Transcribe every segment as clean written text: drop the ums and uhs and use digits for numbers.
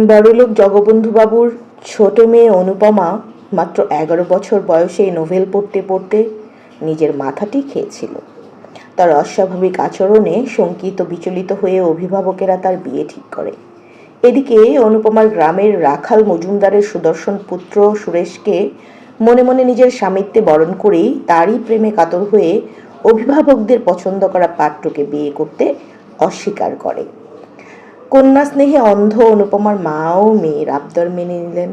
বড়লোক জগবন্ধুবাবুর ছোট মেয়ে অনুপমা মাত্র 11 বছর বয়সে নোভেল পড়তে পড়তে নিজের মাথাটি খেয়েছিল। তার অস্বাভাবিক আচরণে শঙ্কিত বিচলিত হয়ে অভিভাবকেরা তার বিয়ে ঠিক করে। এদিকে অনুপমার গ্রামের রাখাল মজুমদারের সুদর্শন পুত্র সুরেশকে মনে মনে নিজের স্বামিত্বে বরণ করেই তারই প্রেমে কাতর হয়ে অভিভাবকদের পছন্দ করা পাত্রকে বিয়ে করতে অস্বীকার করে। কন্যা স্নেহে অন্ধ অনুপমার মাও মেয়ের আবদার মেনে নিলেন,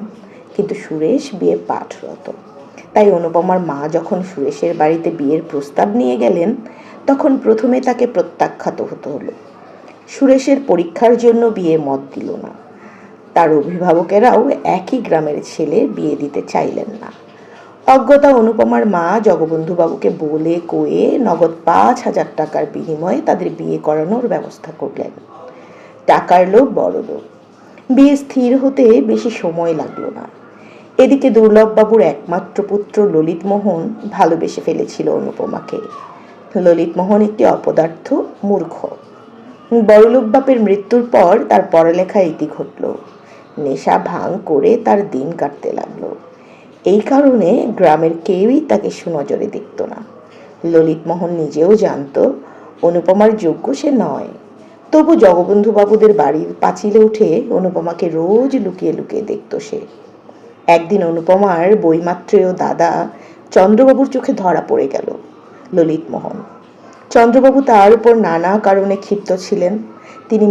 কিন্তু সুরেশ বিয়ে পাঠরত। তাই অনুপমার মা যখন সুরেশের বাড়িতে বিয়ের প্রস্তাব নিয়ে গেলেন, তখন প্রথমে তাকে প্রত্যাখ্যাত হতে হলো। সুরেশের পরীক্ষার জন্য বিয়ে মত দিল না। তার অভিভাবকেরাও একই গ্রামের ছেলে বিয়ে দিতে চাইলেন না। অজ্ঞতা অনুপমার মা জগবন্ধুবাবুকে বলে কয়ে নগদ 5,000 টাকার বিনিময়ে তাদের বিয়ে করানোর ব্যবস্থা করলেন। টাকার লোভ বড় লোভ। বিয়ে স্থির হতে বেশি সময় লাগলো না। এদিকে দুর্লভবাবুর একমাত্র পুত্র ললিতমোহন ভালোবেসে ফেলেছিল অনুপমাকে। ললিতমোহন একটি অপদার্থ মূর্খ। বড়লোক বাপের মৃত্যুর পর তার পড়ালেখায় ইতি ঘটল। নেশা ভাঙ করে তার দিন কাটতে লাগলো। এই কারণে গ্রামের কেউই তাকে সুনজরে দেখত না। ললিতমোহন নিজেও জানত অনুপমার যোগ্য সে নয়। তবু জগবন্ধুবাবুদের বাড়ির পাঁচিলে উঠে অনুপমাকে রোজ লুকিয়ে লুকিয়ে দেখত সে। একদিন অনুপমার বইমাত্রেয় দাদা চন্দ্রবাবুর চোখে ধরা পড়ে গেল ললিতমোহন। চন্দ্রবাবু তার উপর নানা কারণে ক্ষিপ্ত ছিলেন। তিনি